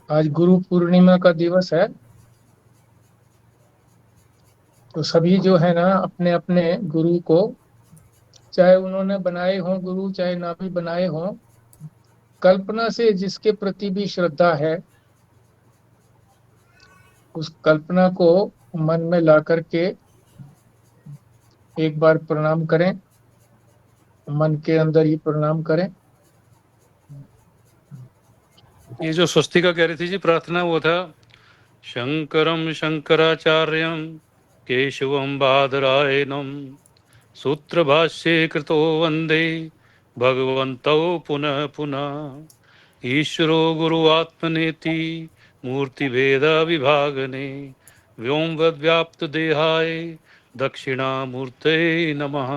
आज गुरु पूर्णिमा का दिवस है। तो सभी जो है ना अपने अपने गुरु को, चाहे उन्होंने बनाए हों गुरु चाहे ना भी बनाए हों, कल्पना से जिसके प्रति भी श्रद्धा है उस कल्पना को मन में ला करके एक बार प्रणाम करें, मन के अंदर ही प्रणाम करें। ये जो स्वस्तिका कह रही थी जी प्रार्थना, वो था शंकरम शंकराचार्यम केशवम बादरायणम सूत्र भाष्ये कृतो वंदे भगवन्तौ पुनः पुनः ईश्वरो गुरुआत्मनेति मूर्तिभेद विभागने व्योमवद् व्याप्त देहाय दक्षिणामूर्ते नमः।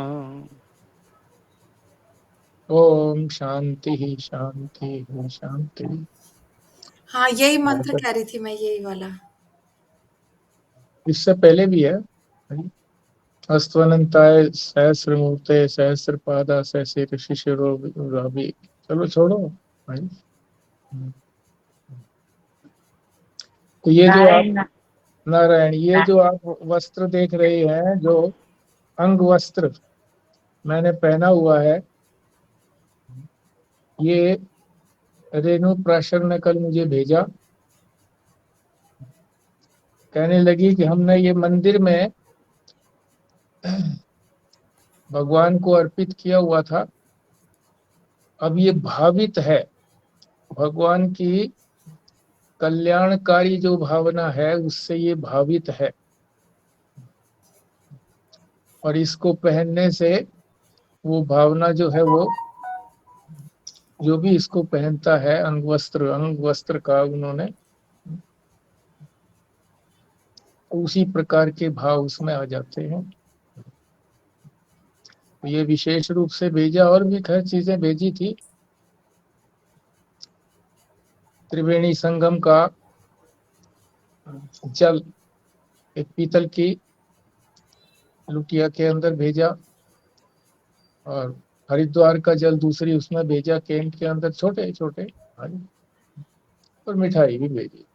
ओम शांति ही शांति ही शांति। हाँ, यही मंत्र कह रही थी मैं, यही वाला। इससे पहले भी है, अस्तवनंताय सहस्रमूर्ते सहस्रपादा सहस्र शिशिरो राभि। चलो छोड़ो भाई। तो ये जो आप नारायण, ये जो आप वस्त्र देख रहे हैं, जो अंग वस्त्र मैंने पहना हुआ है, ये रेणु प्राशर ने कल मुझे भेजा। कहने लगी कि हमने ये मंदिर में भगवान को अर्पित किया हुआ था, अब ये भावित है, भगवान की कल्याणकारी जो भावना है उससे ये भावित है, और इसको पहनने से वो भावना जो है वो, जो भी इसको पहनता है, अंग वस्त्र का उन्होंने उसी प्रकार के भाव उसमें आ जाते हैं। तो ये विशेष रूप से भेजा, और भी खैर चीजें भेजी थी। त्रिवेणी संगम का जल एक पीतल की लुटिया के अंदर भेजा, और हरिद्वार का जल दूसरी उसमें भेजा कैन के अंदर, छोटे छोटे, और मिठाई भी भेजी।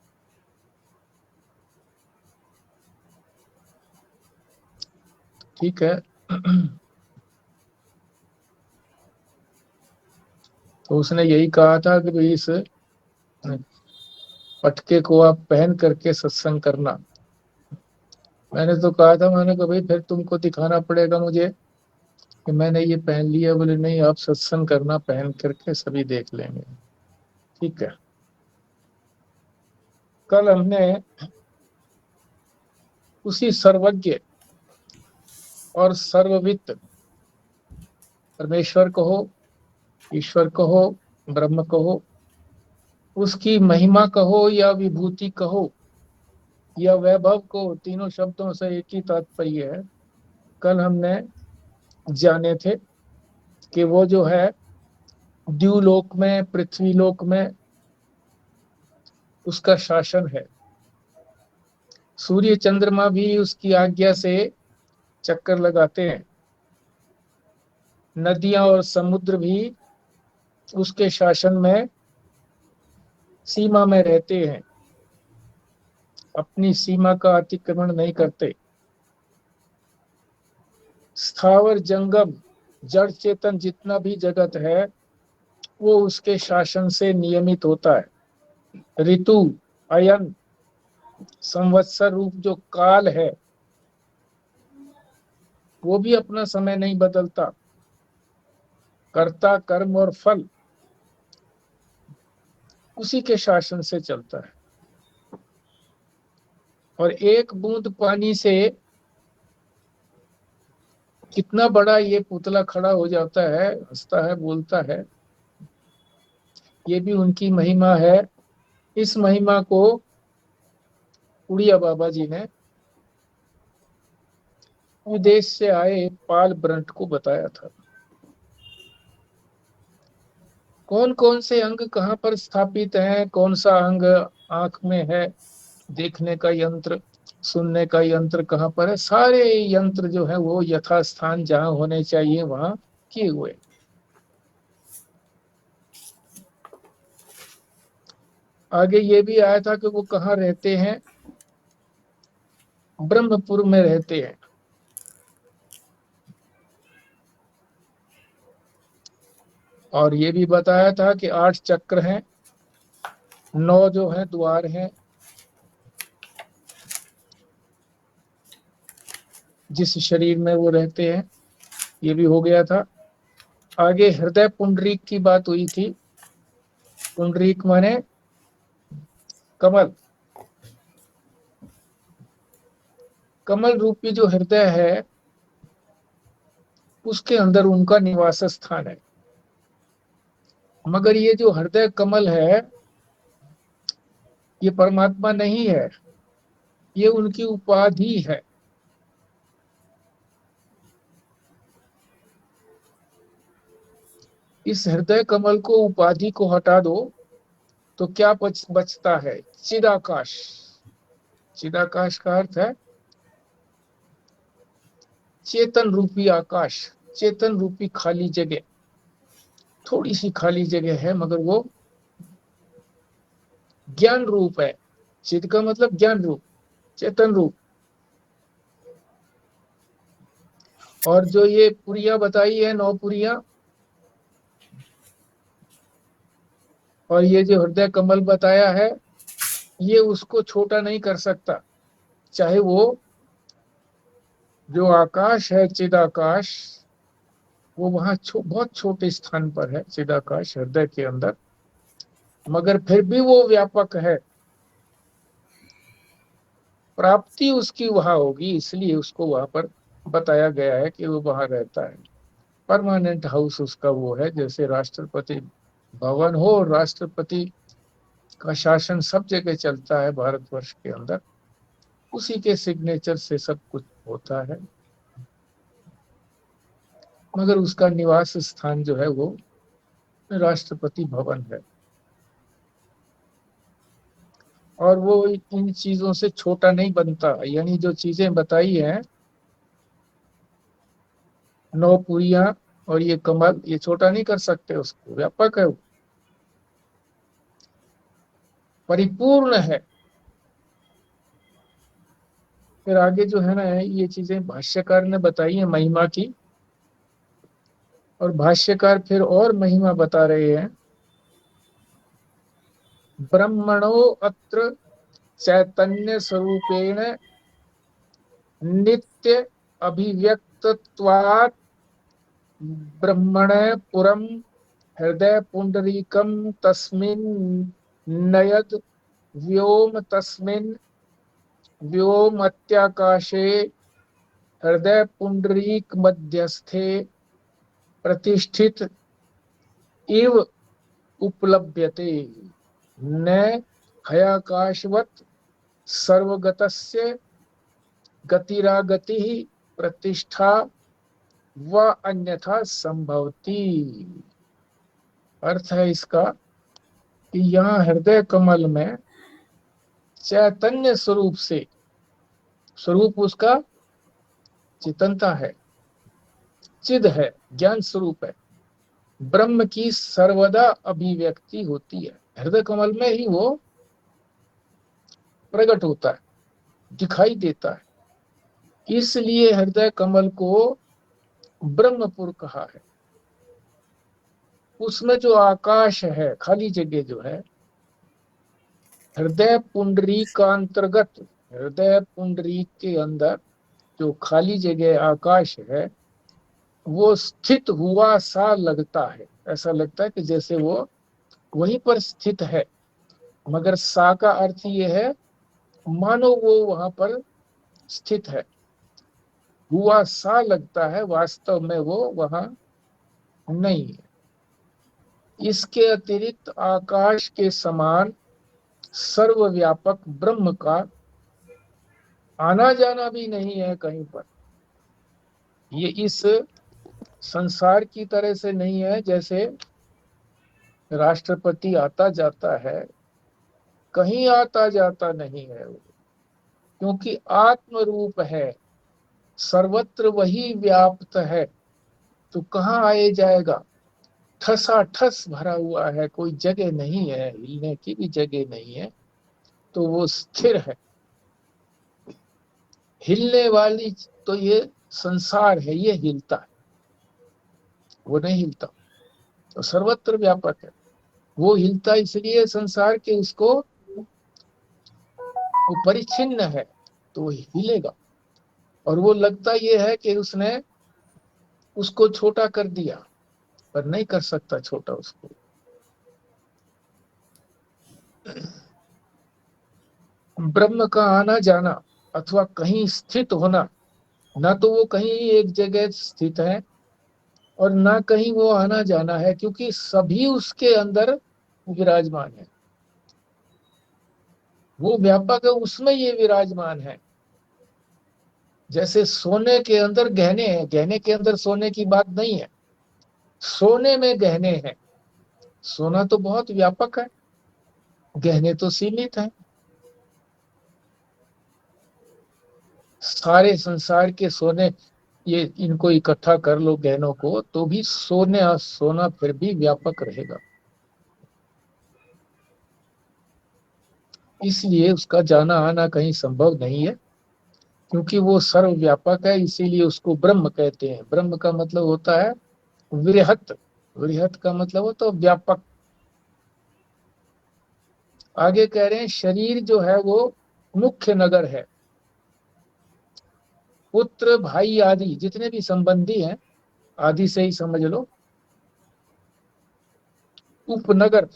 ठीक है। तो उसने यही कहा था कि भाई इस पटके को आप पहन करके सत्संग करना। मैंने तो कहा था, मैंने कहा भाई फिर तुमको दिखाना पड़ेगा मुझे कि मैंने ये पहन लिया। बोले नहीं, आप सत्संग करना पहन करके, सभी देख लेंगे। ठीक है। कल हमने उसी सर्वज्ञ और सर्ववित्त परमेश्वर कहो, ईश्वर कहो, ब्रह्म कहो, उसकी महिमा कहो या विभूति कहो या वैभव को, तीनों शब्दों से एक ही तात्पर्य है। कल हमने जाने थे कि वो जो है द्यूलोक में, पृथ्वीलोक में उसका शासन है। सूर्य चंद्रमा भी उसकी आज्ञा से चक्कर लगाते हैं, नदियां और समुद्र भी उसके शासन में सीमा में रहते हैं, अपनी सीमा का अतिक्रमण नहीं करते। स्थावर जंगम जड़ चेतन जितना भी जगत है वो उसके शासन से नियमित होता है। ऋतु, अयन, संवत्सर रूप जो काल है वो भी अपना समय नहीं बदलता। कर्ता, कर्म और फल उसी के शासन से चलता है। और एक बूंद पानी से कितना बड़ा ये पुतला खड़ा हो जाता है, हंसता है, बोलता है। ये भी उनकी महिमा है। इस महिमा को उड़िया बाबा जी ने विदेश से आए पाल ब्रंट को बताया था। कौन कौन से अंग कहाँ पर स्थापित हैं, कौन सा अंग आंख में है, देखने का यंत्र, सुनने का यंत्र कहाँ पर है, सारे यंत्र जो है वो यथास्थान जहाँ होने चाहिए वहां किए हुए। आगे ये भी आया था कि वो कहाँ रहते हैं, ब्रह्मपुर में रहते हैं। और ये भी बताया था कि 8 चक्र हैं, 9 जो है द्वार हैं, जिस शरीर में वो रहते हैं, ये भी हो गया था। आगे हृदय पुंडरीक की बात हुई थी। पुंडरीक माने कमल। कमल रूपी जो हृदय है, उसके अंदर उनका निवास स्थान है। मगर ये जो हृदय कमल है, ये परमात्मा नहीं है, ये उनकी उपाधि है। इस हृदय कमल को, उपाधि को हटा दो तो क्या बचता है? चिदाकाश। चिदाकाश का अर्थ है चेतन रूपी आकाश, चेतन रूपी खाली जगह। थोड़ी सी खाली जगह है, मगर वो ज्ञान रूप है। चिद का मतलब ज्ञान रूप, चेतन रूप। और जो ये पुरिया बताई है, 9 पुरिया, और ये जो हृदय कमल बताया है, ये उसको छोटा नहीं कर सकता। चाहे वो जो आकाश है, चिदाकाश, वो वहां बहुत छोटे स्थान पर है, चिदाकाश हृदय के अंदर, मगर फिर भी वो व्यापक है। प्राप्ति उसकी वहां होगी, इसलिए उसको वहां पर बताया गया है कि वो वहां रहता है। परमानेंट हाउस उसका वो है। जैसे राष्ट्रपति भवन हो, राष्ट्रपति का शासन सब जगह चलता है भारतवर्ष के अंदर, उसी के सिग्नेचर से सब कुछ होता है। मगर उसका निवास स्थान जो है वो राष्ट्रपति भवन है। और वो इन चीजों से छोटा नहीं बनता। यानी जो चीजें बताई हैं, 9 पुरियां और ये कमल, ये छोटा नहीं कर सकते उसको, व्यापक है, परिपूर्ण है। फिर आगे जो है ना, ये चीजें भाष्यकार ने बताई है महिमा की, और भाष्यकार फिर और महिमा बता रहे हैं। ब्रह्मणो अत्र चैतन्य स्वरूपेण नित्य अभिव्यक्तत्वात् ब्रह्मण पुरम हृदय पुंडरीकम तस्मिन् नयद व्योम तस्मिन् व्योमत्याकाशे हृदय पुंडरीक मध्यस्थे प्रतिष्ठित इव उपलभ्यते। न हयाकाशवत् सर्वगतस्य गतिरागति प्रतिष्ठा व अन्यथा संभवती। अर्थ है इसका कि यहाँ हृदय कमल में चैतन्य स्वरूप से, स्वरूप उसका चेतनता है, चिद है, ज्ञान स्वरूप है, ब्रह्म की सर्वदा अभिव्यक्ति होती है। हृदय कमल में ही वो प्रकट होता है, दिखाई देता है। इसलिए हृदय कमल को ब्रह्मपुर कहा है। उसमें जो आकाश है, खाली जगह जो है, हृदय पुंडरीक का अंतर्गत, हृदय पुंडरीक के अंदर जो खाली जगह आकाश है, वो स्थित हुआ सा लगता है। ऐसा लगता है कि जैसे वो वहीं पर स्थित है, मगर सा का अर्थ ये है मानो वो वहां पर स्थित है। हुआ सा लगता है, वास्तव में वो वहां नहीं है। इसके अतिरिक्त आकाश के समान सर्वव्यापक ब्रह्म का आना जाना भी नहीं है कहीं पर। ये इस संसार की तरह से नहीं है, जैसे राष्ट्रपति आता जाता है, कहीं आता जाता नहीं है वो, क्योंकि आत्म रूप है, सर्वत्र वही व्याप्त है। तो कहाँ आए जाएगा? ठसाठस भरा हुआ है, कोई जगह नहीं है, हिलने की भी जगह नहीं है, तो वो स्थिर है। हिलने वाली तो ये संसार है, ये हिलता है, वो नहीं हिलता। तो सर्वत्र व्यापक है, वो हिलता इसलिए संसार के उसको, वो परिच्छिन्न है तो वो हिलेगा। और वो लगता ये है कि उसने उसको छोटा कर दिया, पर नहीं कर सकता छोटा उसको। ब्रह्म का आना जाना अथवा कहीं स्थित होना, ना तो वो कहीं एक जगह स्थित है और ना कहीं वो आना जाना है, क्योंकि सभी उसके अंदर विराजमान है। वो व्यापक है, उसमें ये विराजमान है। जैसे सोने के अंदर गहने हैं, गहने के अंदर सोने की बात नहीं है, सोने में गहने हैं। सोना तो बहुत व्यापक है, गहने तो सीमित हैं। सारे संसार के सोने, ये इनको इकट्ठा कर लो गहनों को, तो भी सोना फिर भी व्यापक रहेगा। इसलिए उसका जाना आना कहीं संभव नहीं है, क्योंकि वो सर्वव्यापक है। इसीलिए उसको ब्रह्म कहते हैं। ब्रह्म का मतलब होता है वृहत, वृहत का मतलब होता है व्यापक। आगे कह रहे हैं शरीर जो है वो मुख्य नगर है। पुत्र भाई आदि जितने भी संबंधी हैं, आदि से ही समझ लो, उपनगर।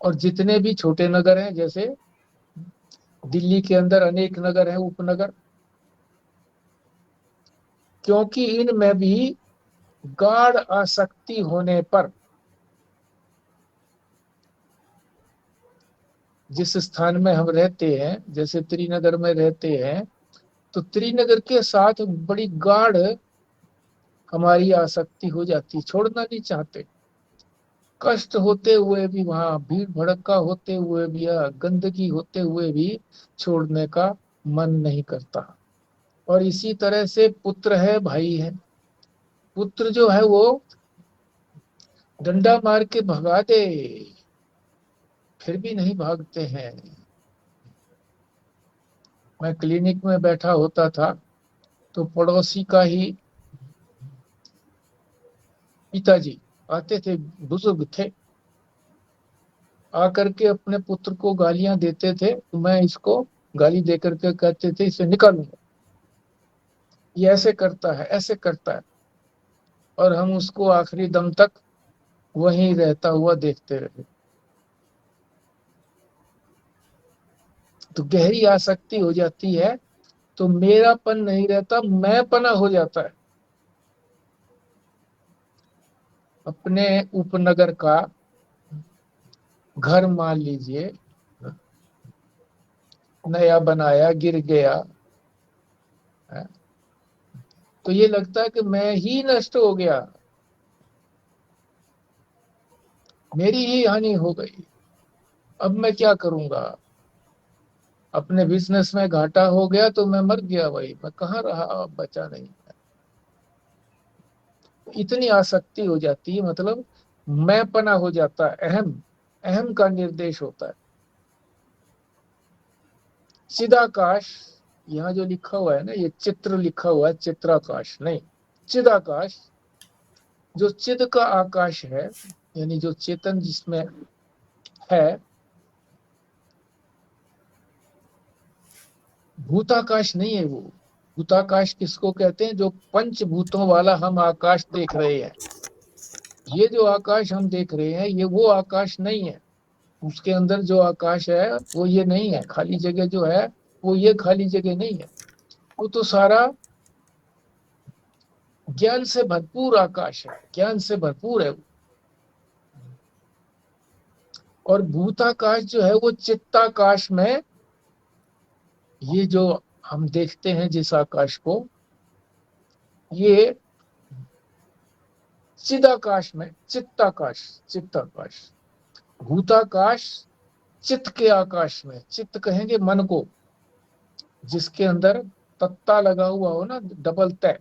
और जितने भी छोटे नगर हैं, जैसे दिल्ली के अंदर अनेक नगर हैं, उपनगर, क्योंकि इनमें भी गाढ़ आसक्ति होने पर, जिस स्थान में हम रहते हैं, जैसे त्रिनगर में रहते हैं, तो त्रिनगर के साथ बड़ी गाढ़ हमारी आसक्ति हो जाती, छोड़ना नहीं चाहते। कष्ट होते हुए भी, वहां भीड़ भड़का होते हुए भी, या गंदगी होते हुए भी छोड़ने का मन नहीं करता। और इसी तरह से पुत्र है, भाई है। पुत्र जो है वो डंडा मार के भगा दे, फिर भी नहीं भागते हैं। मैं क्लिनिक में बैठा होता था, तो पड़ोसी का ही पिताजी आते थे, बुजुर्ग थे, आकर के अपने पुत्र को गालियां देते थे। तो मैं इसको गाली देकर के कहते थे इसे निकालूंगा, ये ऐसे करता है, ऐसे करता है। और हम उसको आखिरी दम तक वहीं रहता हुआ देखते रहे। तो गहरी आसक्ति हो जाती है, तो मेरापन नहीं रहता, मैंपना हो जाता है। अपने उपनगर का घर मान लीजिए, नया बनाया, गिर गया, तो ये लगता है कि मैं ही नष्ट हो गया, मेरी ही हानि हो गई, अब मैं क्या करूंगा। अपने बिजनेस में घाटा हो गया तो मैं मर गया, भाई मैं कहाँ रहा, अब बचा नहीं। इतनी आसक्ति हो जाती है, मतलब मैं पना हो जाता है, अहम, अहम का निर्देश होता है। चिदाकाश, यहाँ जो लिखा हुआ है ना, ये चित्र लिखा हुआ है, चित्राकाश नहीं, चिदाकाश। जो चिद का आकाश है, यानी जो चेतन जिसमें है, भूताकाश नहीं है वो। भूताकाश किसको कहते हैं? जो पंचभूतों वाला हम आकाश देख रहे हैं। ये जो आकाश हम देख रहे हैं, ये वो आकाश नहीं है। उसके अंदर जो आकाश है वो ये नहीं है। खाली जगह जो है वो ये खाली जगह नहीं है, वो तो सारा ज्ञान से भरपूर आकाश है, ज्ञान से भरपूर है वो। और भूताकाश जो है वो चित्ताकाश में, ये जो हम देखते हैं जिस आकाश को, ये चिदाकाश में, चित्ताकाश, चित्ताकाश। भूताकाश चित्त के आकाश में, चित्त कहेंगे मन को, जिसके अंदर तत्ता लगा हुआ हो ना, डबल तय,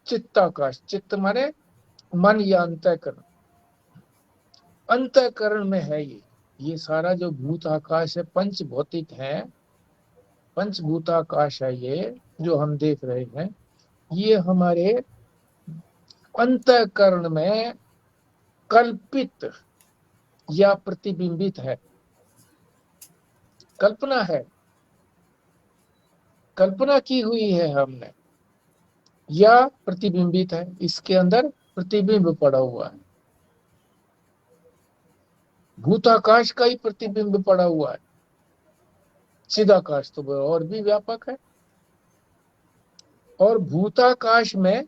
चित्ताकाश, चित्त माने मन या अंतःकरण, अंतःकरण में है ये सारा जो भूत आकाश है, पंच भौतिक है, पंचभूताकाश है, ये जो हम देख रहे हैं, ये हमारे अंतःकरण में कल्पित या प्रतिबिंबित है, कल्पना है, कल्पना की हुई है हमने, या प्रतिबिंबित है, इसके अंदर प्रतिबिंब पड़ा हुआ है, भूताकाश का ही प्रतिबिंब पड़ा हुआ है, चिदाकाश तो और भी व्यापक है। और भूताकाश में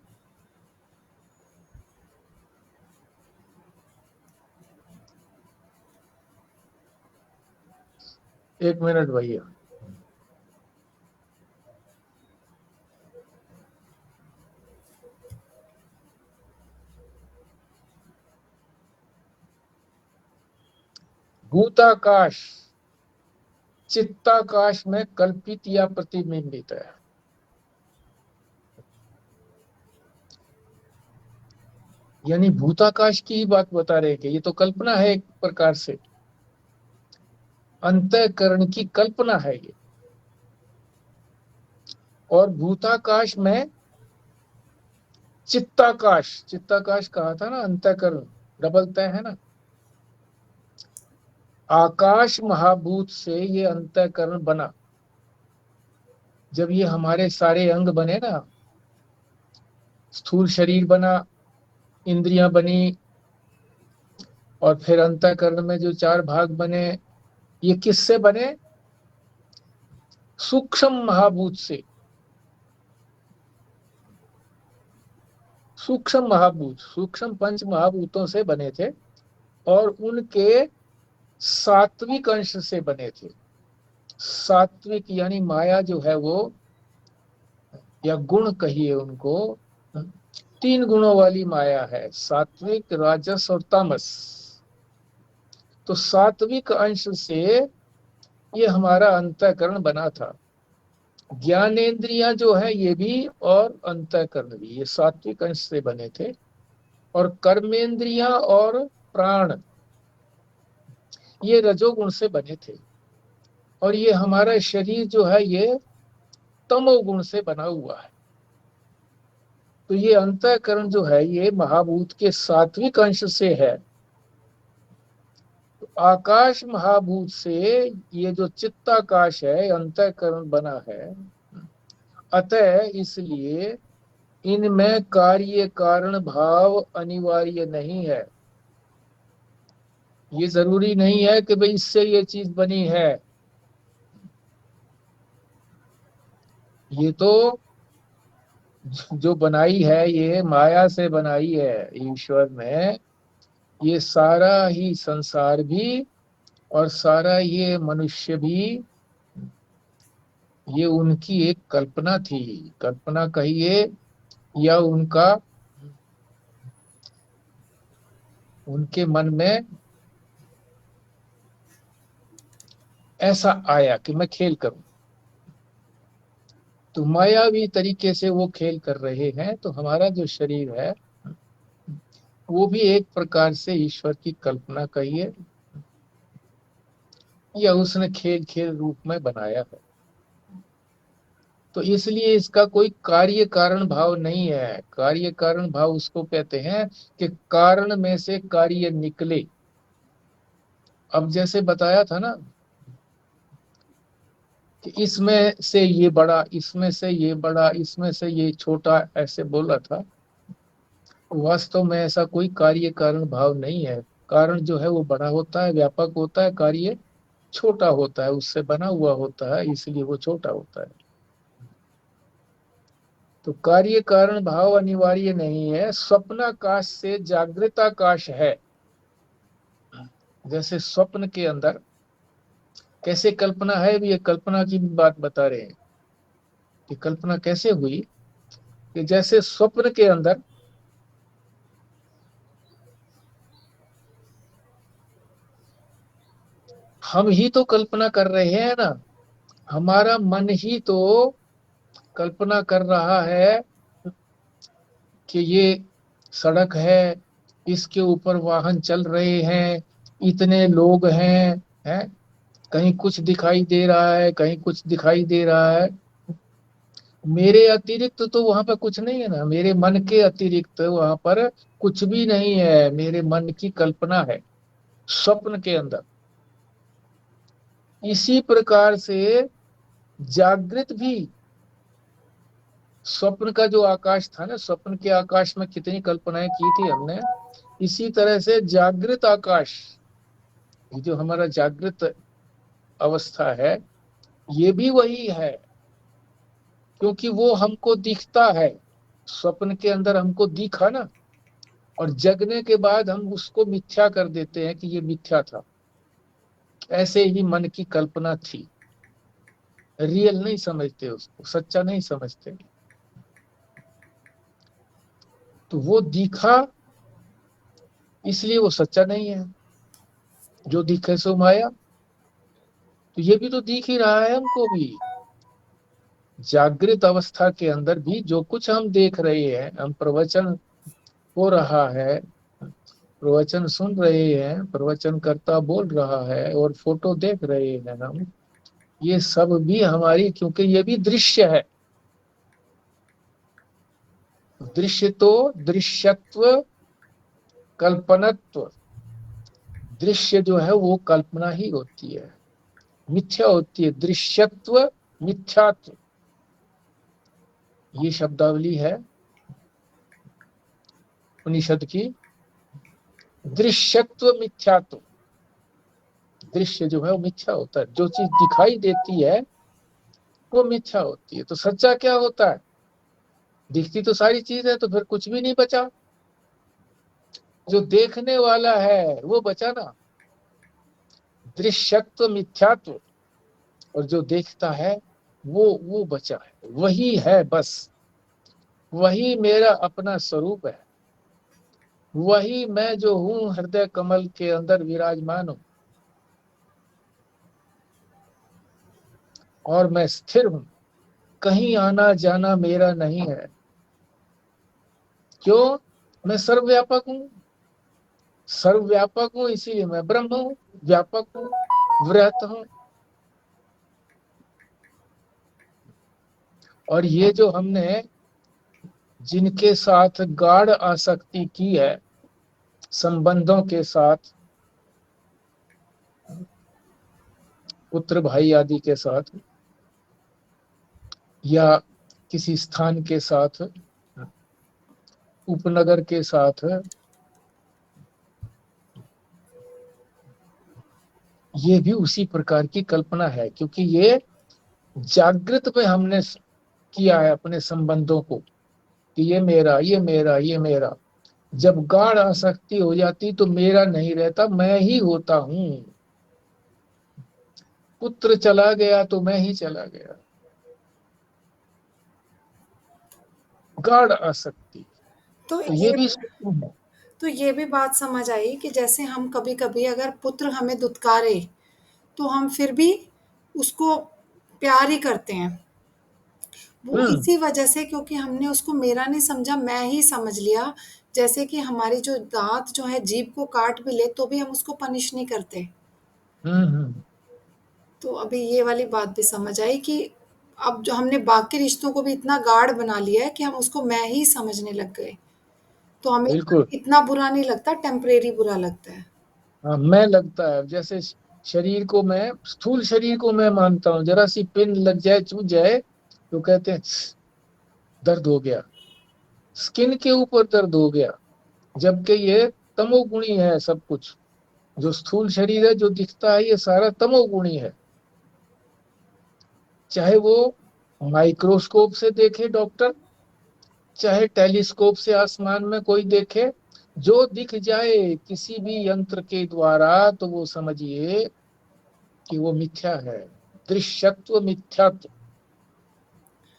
एक मिनट भैया, भूताकाश चित्ताकाश में कल्पित या प्रतिबिंबित है। यानी भूताकाश की ही बात बता रहे हैं कि ये तो कल्पना है, एक प्रकार से अंतःकरण की कल्पना है ये। और भूताकाश में चित्ताकाश, चित्ताकाश कहा था ना, अंतःकरण डबल तय है ना, आकाश महाभूत से ये अंतःकरण बना। जब ये हमारे सारे अंग बने ना, स्थूल शरीर बना, इंद्रियां बनी, और फिर अंतःकरण में जो 4 भाग बने, ये किससे बने? सूक्ष्म महाभूत से, सूक्ष्म महाभूत, सूक्ष्म पंच महाभूतों से बने थे, और उनके सात्विक अंश से बने थे। सात्विक यानी माया जो है वो, या गुण कहिए उनको, 3 गुणों वाली माया है, सात्विक, राजस और तामस। तो सात्विक अंश से ये हमारा अंतःकरण बना था। ज्ञानेंद्रियां जो है ये भी, और अंतःकरण भी, ये सात्विक अंश से बने थे। और कर्मेंद्रियां और प्राण ये रजोगुण से बने थे। और ये हमारा शरीर जो है ये तमोगुण से बना हुआ है। तो ये अंतःकरण जो है ये महाभूत के सात्विक अंश से है। तो आकाश महाभूत से ये जो चित्ताकाश है अंतःकरण बना है। अतः इसलिए इनमें कार्य कारण भाव अनिवार्य नहीं है। ये जरूरी नहीं है कि भाई इससे ये चीज बनी है। ये तो जो बनाई है ये माया से बनाई है ईश्वर ने। ये सारा ही संसार भी और सारा ये मनुष्य भी, ये उनकी एक कल्पना थी, कल्पना कहिए, या उनके मन में ऐसा आया कि मैं खेल करूं। तो मायावी तरीके से वो खेल कर रहे हैं। तो हमारा जो शरीर है वो भी एक प्रकार से ईश्वर की कल्पना कहिए, या उसने खेल खेल रूप में बनाया है। तो इसलिए इसका कोई कार्य कारण भाव नहीं है। कार्य कारण भाव उसको कहते हैं कि कारण में से कार्य निकले। अब जैसे बताया था ना कि इसमें से ये बड़ा, इसमें से ये बड़ा, इसमें से ये छोटा, ऐसे बोला था। वास्तव में ऐसा कोई कार्य कारण भाव नहीं है। कारण जो है वो बड़ा होता है, व्यापक होता है, कार्य छोटा होता है, उससे बना हुआ होता है, इसलिए वो छोटा होता है। तो कार्य कारण भाव अनिवार्य नहीं है। स्वप्नाकाश से जागृताकाश है। जैसे स्वप्न के अंदर कैसे कल्पना है, भी ये कल्पना की बात बता रहे हैं कि कल्पना कैसे हुई। कि जैसे स्वप्न के अंदर हम ही तो कल्पना कर रहे हैं ना, हमारा मन ही तो कल्पना कर रहा है कि ये सड़क है, इसके ऊपर वाहन चल रहे हैं, इतने लोग हैं, कहीं कुछ दिखाई दे रहा है, कहीं कुछ दिखाई दे रहा है। मेरे अतिरिक्त तो वहां पर कुछ नहीं है ना, मेरे मन के अतिरिक्त वहां पर कुछ भी नहीं है, मेरे मन की कल्पना है स्वप्न के अंदर। इसी प्रकार से जागृत भी, स्वप्न का जो आकाश था ना, स्वप्न के आकाश में कितनी कल्पनाएं की थी हमने, इसी तरह से जागृत आकाश, ये जो हमारा जागृत अवस्था है, ये भी वही है, क्योंकि वो हमको दिखता है। स्वप्न के अंदर हमको दिखा ना, और जगने के बाद हम उसको मिथ्या कर देते हैं कि ये मिथ्या था। ऐसे ही मन की कल्पना थी, रियल नहीं समझते, उसको सच्चा नहीं समझते। तो वो दिखा, इसलिए वो सच्चा नहीं है। जो दिखे सो माया, तो ये भी तो दिख ही रहा है हमको भी। जागृत अवस्था के अंदर भी जो कुछ हम देख रहे हैं, हम प्रवचन हो रहा है, प्रवचन सुन रहे हैं, प्रवचन करता बोल रहा है, और फोटो देख रहे हैं हम, ये सब भी हमारी, क्योंकि ये भी दृश्य है। दृश्य तो दृश्यत्व, कल्पनत्व, दृश्य जो है वो कल्पना ही होती है, मिथ्या होती है। दृश्यत्व, मिथ्यात्व, ये शब्दावली है उपनिषद की। दृश्यत्व, मिथ्यात्व, दृश्य जो है वो मिथ्या होता है, जो चीज दिखाई देती है वो मिथ्या होती है। तो सच्चा क्या होता है? दिखती तो सारी चीज है, तो फिर कुछ भी नहीं बचा। जो देखने वाला है वो बचा ना। दृश्यत्व, मिथ्यात्व, और जो देखता है वो बचा है, वही है बस। वही मेरा अपना स्वरूप है, वही मैं जो हूं, हृदय कमल के अंदर विराजमान हूं, और मैं स्थिर हूं, कहीं आना जाना मेरा नहीं है। क्यों? मैं सर्वव्यापक हूं। सर्वव्यापक हूं इसीलिए मैं ब्रह्म हूं, व्यापक हूं, वृहत हूं। और ये जो हमने जिनके साथ गाढ़ आसक्ति की है, संबंधों के साथ, पुत्र भाई आदि के साथ, या किसी स्थान के साथ, उपनगर के साथ, ये भी उसी प्रकार की कल्पना है, क्योंकि ये जागृत पे हमने किया है अपने संबंधों को कि ये मेरा, ये मेरा, ये मेरा। जब गाढ़ आसक्ति हो जाती तो मेरा नहीं रहता, मैं ही होता हूं। पुत्र चला गया तो मैं ही चला गया। गाढ़ आसक्ति, तो तो ये भी सूक्ष्म है। तो ये भी बात समझ आई कि जैसे हम कभी-कभी अगर पुत्र हमें दुत्कारे, तो हम फिर भी उसको प्यार ही करते हैं। वो हम्म इसी वजह से, क्योंकि हमने उसको मेरा नहीं समझा, मैं ही समझ लिया। जैसे कि हमारी जो दाँत जो है जीभ को काट भी ले तो भी हम उसको पनिश नहीं करते। हम्म। तो अभी ये वाली बात भी समझ आई कि अब जो हमने बाकी रिश्तों को भी इतना गाढ़ बना लिया है कि हम उसको मैं ही समझने लग गए। तो हमें बिल्कुल। इतना बुरा नहीं लगता, टेम्परेरी बुरा लगता है। हाँ, मैं लगता है जैसे शरीर को, मैं स्थूल शरीर को मैं मानता हूँ, जरा सी पिन लग जाए, चुभ जाए, तो कहते हैं दर्द हो गया, स्किन के ऊपर दर्द हो गया। जबकि ये तमोगुणी है सब कुछ। जो स्थूल शरीर है, जो दिखता है, ये सारा तमोगुणी है। चाहे वो माइक्रोस्कोप से देखे डॉक्टर, चाहे टेलीस्कोप से आसमान में कोई देखे, जो दिख जाए किसी भी यंत्र के द्वारा, तो वो समझिए कि वो मिथ्या है। दृश्यत्व, मिथ्यात्व।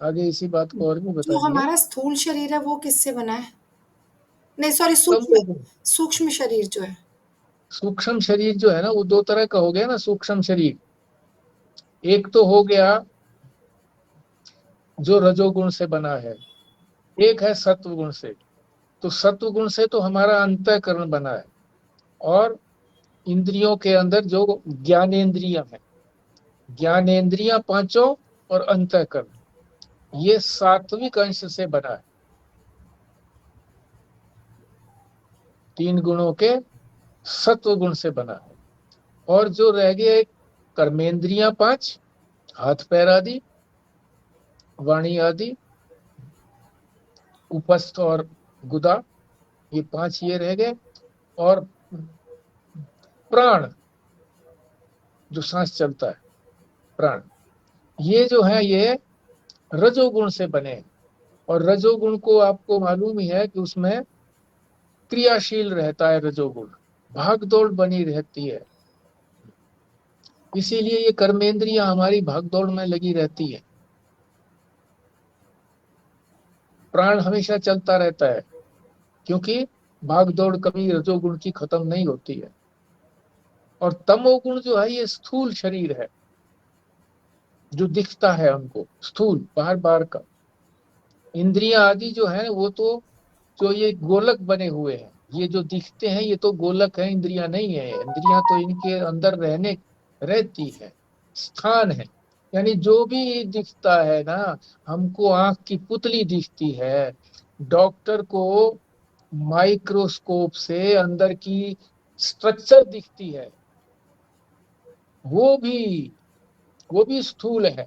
आगे इसी बात को और भी जो बताएंगे। हमारा स्थूल शरीर है वो किससे बना है? नहीं सॉरी, सूक्ष्म तमोगुण। सूक्ष्म शरीर जो है। सूक्ष्म शरीर जो है ना, वो दो तरह का हो गया ना सूक्ष्म शरीर। एक तो हो गया जो रजोगुण से बना है, एक है सत्व गुण से। तो सत्व गुण से तो हमारा अंतःकरण बना है, और इंद्रियों के अंदर जो ज्ञानेंद्रियां हैं, ज्ञानेंद्रियां पांचों और अंतःकरण, ये सात्विक अंश से बना है, 3 गुणों के सत्व गुण से बना है। और जो रह गए कर्मेंद्रियां 5, हाथ पैर आदि, वाणी आदि, उपस्थ और गुदा, ये 5 ये रह गए। और प्राण, जो सांस चलता है, प्राण, ये जो है ये रजोगुण से बने हैं। और रजोगुण को आपको मालूम ही है कि उसमें क्रियाशील रहता है रजोगुण, भागदौड़ बनी रहती है, इसीलिए ये कर्मेंद्रियां हमारी भागदौड़ में लगी रहती है। प्राण हमेशा चलता रहता है, क्योंकि भागदौड़ कभी रजोगुण की खत्म नहीं होती है। और तमोगुण जो है ये स्थूल शरीर है, जो दिखता है हमको, स्थूल बार बार का। इंद्रियां आदि जो है वो तो जो ये गोलक बने हुए हैं, ये जो दिखते हैं ये तो गोलक है, इंद्रियां नहीं है। इंद्रियां तो इनके अंदर रहती है, स्थान है। यानी जो भी दिखता है ना, हमको आंख की पुतली दिखती है, डॉक्टर को माइक्रोस्कोप से अंदर की स्ट्रक्चर दिखती है, वो भी वो भी स्थूल है।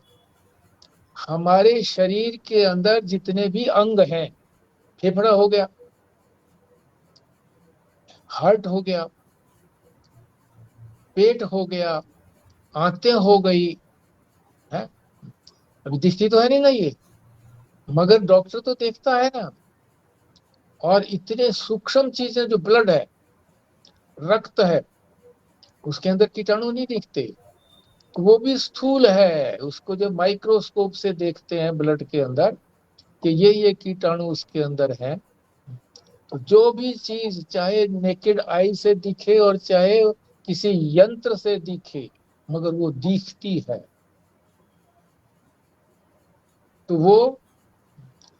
हमारे शरीर के अंदर जितने भी अंग हैं, फेफड़ा हो गया, हार्ट हो गया, पेट हो गया, आंतें हो गई है, अभी दिखती तो है नहीं ना ये, मगर डॉक्टर तो देखता है ना। और इतने सूक्ष्म चीजें, जो ब्लड है, रक्त है, उसके अंदर कीटाणु नहीं दिखते, तो वो भी स्थूल है। उसको जब माइक्रोस्कोप से देखते हैं ब्लड के अंदर कि ये कीटाणु उसके अंदर है, तो जो भी चीज चाहे नेकेड आई से दिखे और चाहे किसी यंत्र से दिखे, मगर वो दिखती है, तो वो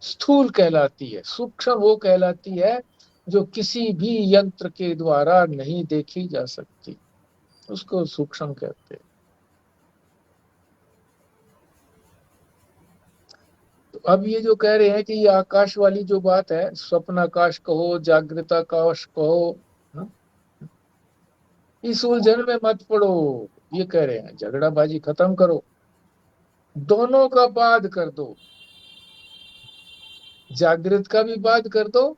स्थूल कहलाती है। सूक्ष्म वो कहलाती है जो किसी भी यंत्र के द्वारा नहीं देखी जा सकती, उसको सूक्ष्म कहते हैं। तो अब ये जो कह रहे हैं कि ये आकाश वाली जो बात है, स्वप्न आकाश कहो, जागृत आकाश कहो, हाँ? इस उलझन में मत पड़ो, ये कह रहे हैं। झगड़ाबाजी खत्म करो, दोनों का बाद कर दो, जागृत का भी बाद कर दो,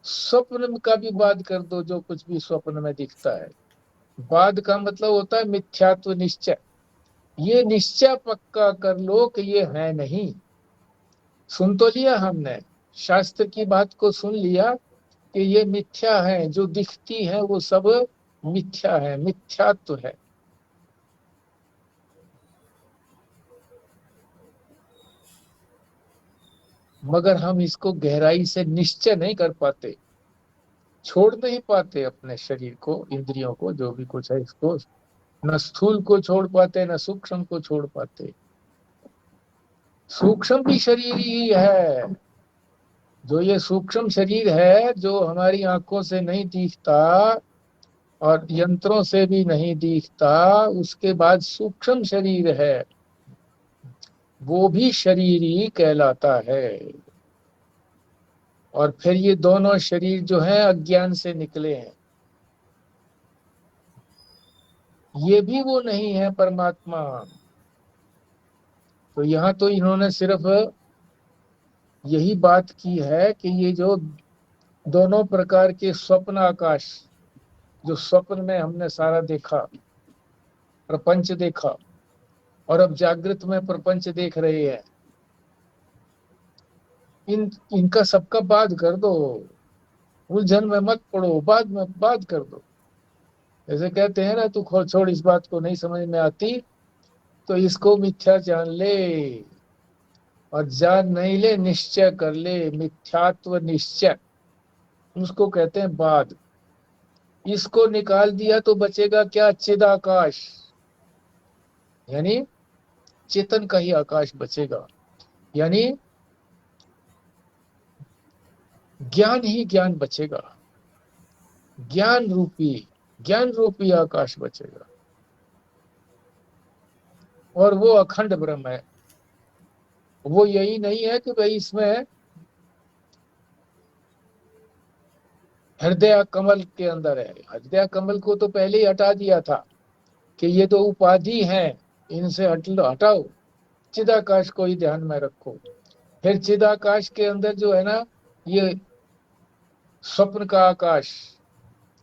स्वप्न का भी बाद कर दो, जो कुछ भी स्वप्न में दिखता है। बाद का मतलब होता है मिथ्यात्व निश्चय। ये निश्चय पक्का कर लो कि ये है नहीं। सुन तो लिया हमने, शास्त्र की बात को सुन लिया कि ये मिथ्या है, जो दिखती है वो सब मिथ्या है, मिथ्यात्व है। मगर हम इसको गहराई से निश्चय नहीं कर पाते, छोड़ नहीं पाते अपने शरीर को, इंद्रियों को, जो भी कुछ है, इसको न स्थूल को छोड़ पाते, न सूक्ष्म को छोड़ पाते। सूक्ष्म भी शरीर ही है। जो ये सूक्ष्म शरीर है, जो हमारी आंखों से नहीं दिखता और यंत्रों से भी नहीं दिखता, उसके बाद सूक्ष्म शरीर है, वो भी शरीर ही कहलाता है। और फिर ये दोनों शरीर जो है अज्ञान से निकले हैं, ये भी वो नहीं है परमात्मा। तो यहाँ तो इन्होंने सिर्फ यही बात की है कि ये जो दोनों प्रकार के स्वप्न आकाश, जो स्वप्न में हमने सारा देखा, प्रपंच देखा, और अब जागृत में प्रपंच देख रहे हैं, इनका सबका बाद कर दो, उलझन में मत पड़ो, बाद में बात कर दो। जैसे कहते हैं ना, तू छोड़, इस बात को नहीं समझ में आती तो इसको मिथ्या जान ले, और जान नहीं ले निश्चय कर ले, मिथ्यात्व निश्चय, उसको कहते हैं बाद। इसको निकाल दिया तो बचेगा क्या? चिदाकाश, यानी चेतन का ही आकाश बचेगा। यानी ज्ञान ही ज्ञान बचेगा, ज्ञान रूपी आकाश बचेगा, और वो अखंड ब्रह्म है। वो यही नहीं है कि भाई इसमें हृदय कमल के अंदर है। हृदय कमल को तो पहले ही हटा दिया था कि ये तो उपाधि है, इनसे हटाओ, चिदाकाश को ही ध्यान में रखो। फिर चिदाकाश के अंदर जो है ना, ये स्वप्न का आकाश,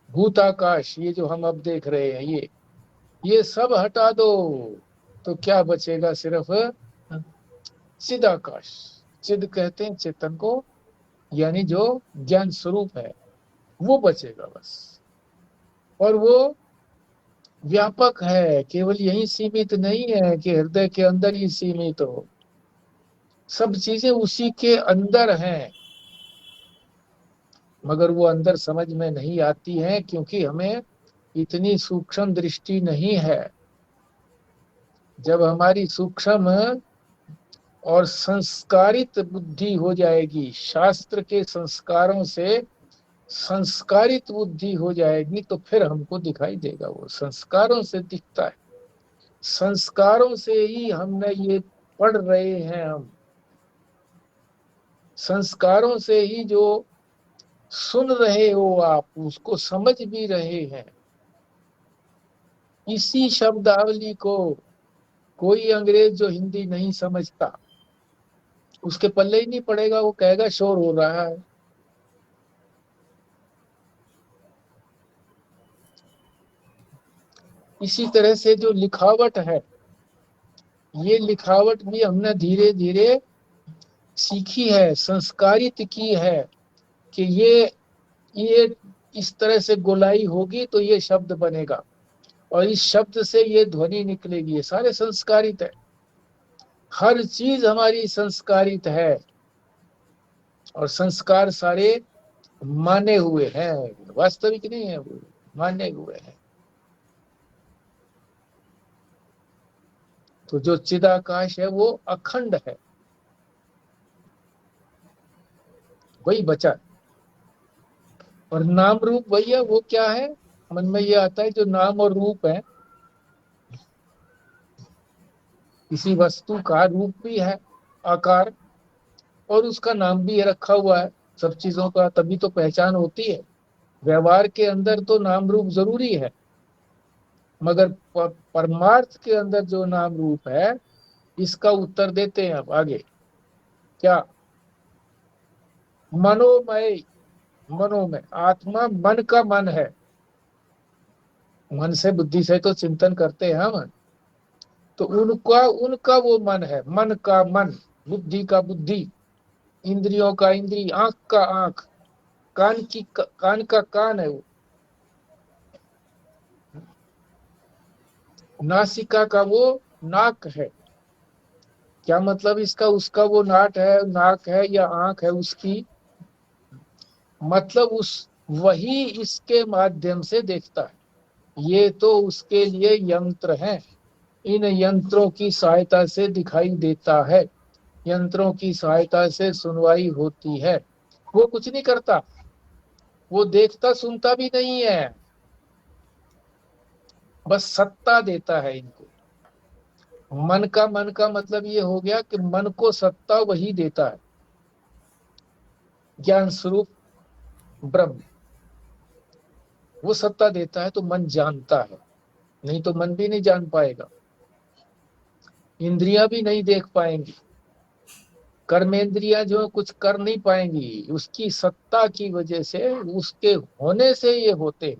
भूताकाश, ये जो हम अब देख रहे हैं, ये सब हटा दो तो क्या बचेगा? सिर्फ चिदाकाश। चिद कहते हैं चेतन को, यानी जो ज्ञान स्वरूप है, वो बचेगा बस। और वो व्यापक है, केवल यही सीमित नहीं है कि हृदय के अंदर ही सीमित हो, सब चीजें उसी के अंदर हैं, मगर वो अंदर समझ में नहीं आती हैं क्योंकि हमें इतनी सूक्ष्म दृष्टि नहीं है। जब हमारी सूक्ष्म और संस्कारित बुद्धि हो जाएगी, शास्त्र के संस्कारों से संस्कारित बुद्धि हो जाएगी, तो फिर हमको दिखाई देगा। वो संस्कारों से दिखता है, संस्कारों से ही हमने ये पढ़ रहे हैं, हम संस्कारों से ही जो सुन रहे हो आप उसको समझ भी रहे हैं। इसी शब्दावली को कोई अंग्रेज जो हिंदी नहीं समझता, उसके पल्ले ही नहीं पड़ेगा, वो कहेगा शोर हो रहा है। इसी तरह से जो लिखावट है, ये लिखावट भी हमने धीरे धीरे सीखी है, संस्कारित की है कि ये इस तरह से गोलाई होगी तो ये शब्द बनेगा, और इस शब्द से ये ध्वनि निकलेगी। ये सारे संस्कारित है, हर चीज हमारी संस्कारित है, और संस्कार सारे माने हुए हैं, वास्तविक नहीं है, वो माने हुए हैं। तो जो चिदाकाश है वो अखंड है, वही बचा। और नाम रूप वही है। वो क्या है? मन में ये आता है, जो नाम और रूप है, किसी वस्तु का रूप भी है, आकार, और उसका नाम भी रखा हुआ है। सब चीजों का तभी तो पहचान होती है। व्यवहार के अंदर तो नाम रूप जरूरी है, मगर परमार्थ के अंदर जो नाम रूप है, इसका उत्तर देते हैं अब आगे। क्या? मनोमय, मनोमय आत्मा मन का मन है। मन से, बुद्धि से तो चिंतन करते हैं हम, तो उनका वो मन है, मन का मन, बुद्धि का बुद्धि, इंद्रियों का इंद्री, आंख का आंख, कान का कान है वो, नासिका का वो नाक है। क्या मतलब इसका? उसका वो नाक है या आंख है उसकी, मतलब वही इसके माध्यम से देखता है। ये तो उसके लिए यंत्र हैं, इन यंत्रों की सहायता से दिखाई देता है, यंत्रों की सहायता से सुनवाई होती है। वो कुछ नहीं करता, वो देखता सुनता भी नहीं है, बस सत्ता देता है इनको। मन का मतलब ये हो गया कि मन को सत्ता वही देता है, ज्ञान स्वरूप ब्रह्म, वो सत्ता देता है। तो मन जानता है, नहीं तो मन भी नहीं जान पाएगा, इंद्रियां भी नहीं देख पाएंगी, कर्मेंद्रियां जो कुछ कर नहीं पाएंगी, उसकी सत्ता की वजह से, उसके होने से ये होते,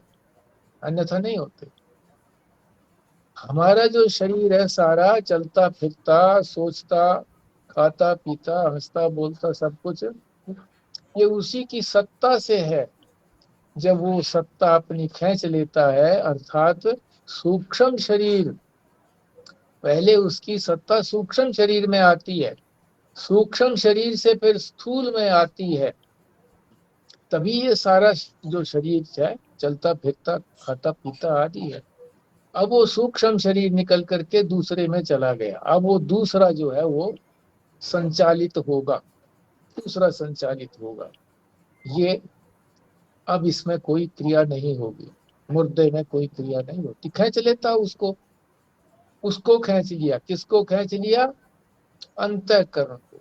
अन्यथा नहीं होते। हमारा जो शरीर है सारा, चलता फिरता, सोचता, खाता पीता, हंसता बोलता, सब कुछ ये उसी की सत्ता से है। जब वो सत्ता अपनी खींच लेता है, अर्थात सूक्ष्म शरीर, पहले उसकी सत्ता सूक्ष्म शरीर में आती है, सूक्ष्म शरीर से फिर स्थूल में आती है, तभी ये सारा जो शरीर है, चलता फिरता, खाता पीता आदि है। अब वो सूक्ष्म शरीर निकल करके दूसरे में चला गया, अब वो दूसरा जो है वो संचालित होगा, दूसरा संचालित होगा। ये अब इसमें कोई क्रिया नहीं होगी, मुर्दे में कोई क्रिया नहीं होती। खींच लेता उसको, उसको खींच लिया। किसको खींच लिया? अंतःकरण को,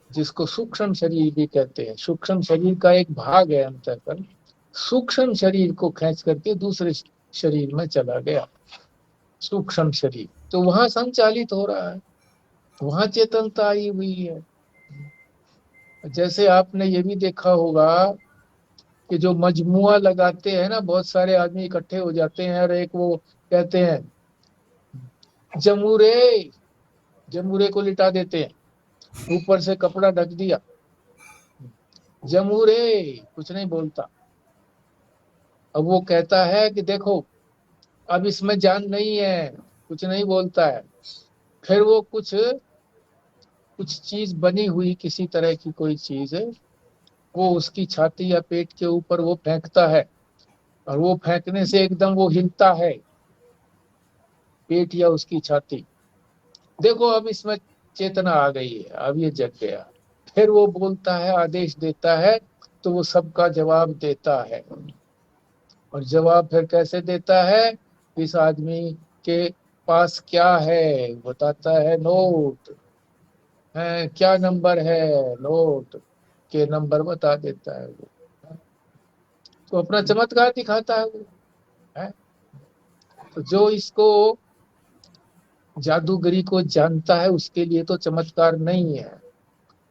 जिसको सूक्ष्म शरीर भी कहते हैं। सूक्ष्म शरीर का एक भाग है अंतःकरण। सूक्ष्म शरीर को खींच करके दूसरे शरीर में चला गया। सूक्ष्म शरीर तो वहां संचालित हो रहा है, वहां चेतनता आई हुई है। जैसे आपने ये भी देखा होगा कि जो मजमुआ लगाते हैं ना, बहुत सारे आदमी इकट्ठे हो जाते हैं और एक वो कहते हैं जमूरे, जमूरे को लिटा देते हैं, ऊपर से कपड़ा ढक दिया, जमूरे, कुछ नहीं बोलता। अब वो कहता है कि देखो अब इसमें जान नहीं है, कुछ नहीं बोलता है। फिर वो कुछ कुछ चीज बनी हुई, किसी तरह की कोई चीज है, वो उसकी छाती या पेट के ऊपर वो फेंकता है, और वो फेंकने से एकदम वो हिलता है, पेट या उसकी छाती। देखो अब इसमें चेतना आ गई है, अब ये जग गया। फिर वो बोलता है, आदेश देता है, तो वो सबका जवाब देता है। और जवाब फिर कैसे देता है? इस आदमी के पास क्या है बताता है, नोट है, क्या नंबर है, नोट के नंबर बता देता है वो। तो अपना चमत्कार दिखाता है वो, है। तो जो इसको जादूगरी को जानता है उसके लिए तो चमत्कार नहीं है,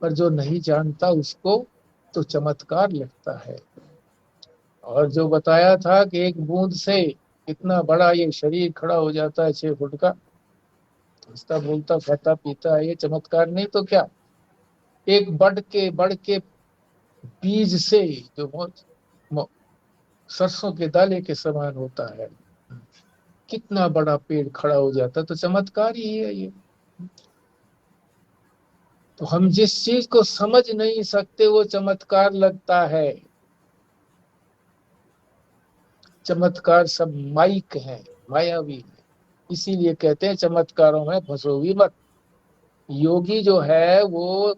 पर जो नहीं जानता उसको तो चमत्कार लगता है। और जो बताया था कि एक बूंद से इतना बड़ा ये शरीर खड़ा हो जाता है, 6 फुट का, हंसता बोलता खाता पीता है, ये चमत्कार नहीं तो क्या? एक बढ़ के बीज से, जो बहुत सरसों के दाले के समान होता है, कितना बड़ा पेड़ खड़ा हो जाता है, तो चमत्कार ही है ये। तो हम जिस चीज को समझ नहीं सकते वो चमत्कार लगता है। चमत्कार सब माइक है, मायावी है। इसीलिए कहते हैं चमत्कारों में फंसोगी मत। योगी जो है वो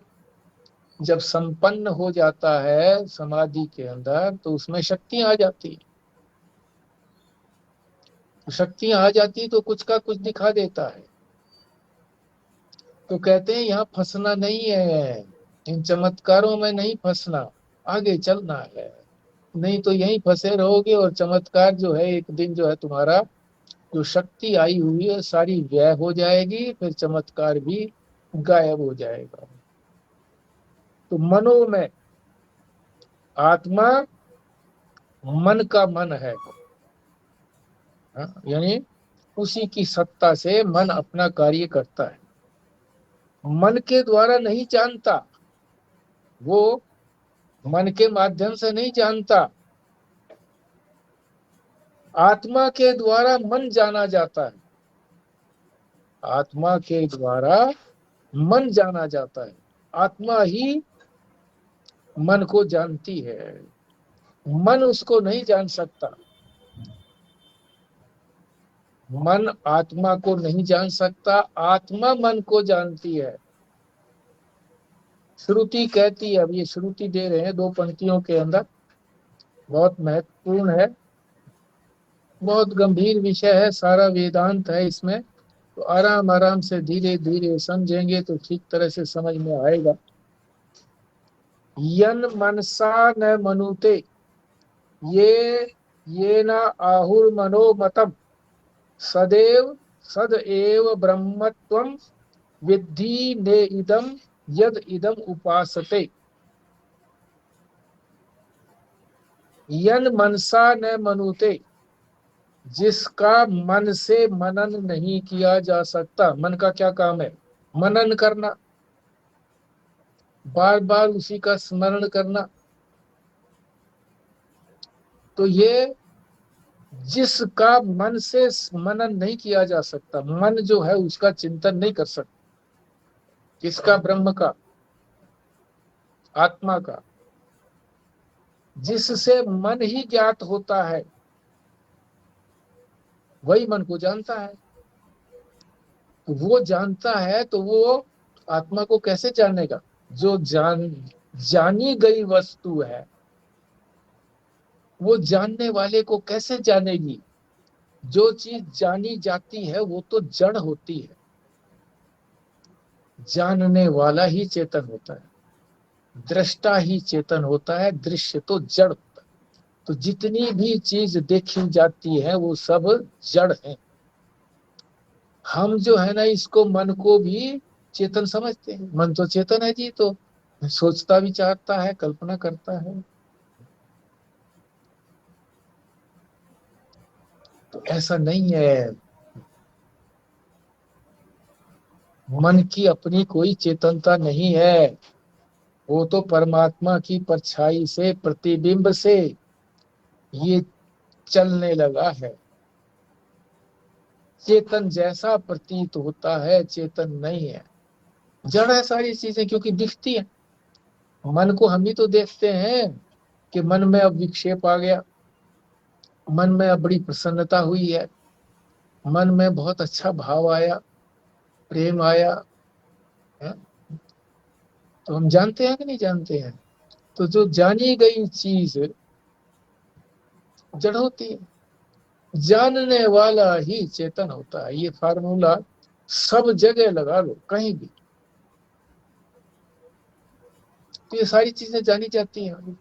जब संपन्न हो जाता है समाधि के अंदर, तो उसमें शक्तियां आ जाती है। तो शक्तियां आ जाती तो कुछ का कुछ दिखा देता है। तो कहते हैं यहाँ फंसना नहीं है, इन चमत्कारों में नहीं फंसना, आगे चलना है। नहीं तो यहीं फंसे रहोगे, और चमत्कार जो है एक दिन जो है तुम्हारा जो शक्ति आई हुई है सारी व्यय हो जाएगी, फिर चमत्कार भी गायब हो जाएगा। तो मनो में आत्मा मन का मन है, यानी उसी की सत्ता से मन अपना कार्य करता है। मन के द्वारा नहीं जानता, वो मन के माध्यम से नहीं जानता, आत्मा के द्वारा मन जाना जाता है। आत्मा के द्वारा मन जाना जाता है, आत्मा ही मन को जानती है, मन उसको नहीं जान सकता। मन आत्मा को नहीं जान सकता, आत्मा मन को जानती है। श्रुति कहती है, अब ये श्रुति दे रहे हैं 2 पंक्तियों के अंदर, बहुत महत्वपूर्ण है, बहुत गंभीर विषय है, सारा वेदांत है इसमें। तो आराम आराम से धीरे धीरे समझेंगे तो ठीक तरह से समझ में आएगा। यन मनसा न मनुते ये न आहुर मनोमतम सदैव सदैव ब्रह्मत्वम विद्धि ने इदम यद इदम उपासते। यन मनसा न मनुते, जिसका मन से मनन नहीं किया जा सकता। मन का क्या काम है? मनन करना, बार बार उसी का स्मरण करना। तो ये जिसका मन से मनन नहीं किया जा सकता, मन जो है उसका चिंतन नहीं कर सकता। किसका? ब्रह्म का, आत्मा का। जिससे मन ही ज्ञात होता है वही मन को जानता है। तो वो जानता है तो वो आत्मा को कैसे जानेगा? जो जानी गई वस्तु है वो जानने वाले को कैसे जानेगी? जो चीज जानी जाती है वो तो जड़ होती है, जानने वाला ही चेतन होता है, दृष्टा ही चेतन होता है, दृश्य तो जड़ होता है। तो जितनी भी चीज देखी जाती है वो सब जड़ है। हम जो है ना इसको मन को भी चेतन समझते हैं। मन तो चेतन है जी, तो सोचता विचारता है, कल्पना करता है। तो ऐसा नहीं है, मन की अपनी कोई चेतनता नहीं है। वो तो परमात्मा की परछाई से, प्रतिबिंब से ये चलने लगा है। चेतन जैसा प्रतीत होता है, चेतन नहीं है, जड़ है सारी चीजें, क्योंकि दिखती है। मन को हम ही तो देखते हैं कि मन में अब विक्षेप आ गया, मन में अब बड़ी प्रसन्नता हुई है, मन में बहुत अच्छा भाव आया, प्रेम आया है? तो हम जानते हैं कि नहीं जानते हैं? तो जो जानी गई चीज जड़ होती है, जानने वाला ही चेतन होता है। ये फार्मूला सब जगह लगा लो, कहीं भी। तो ये सारी चीजें जानी जाती हैं।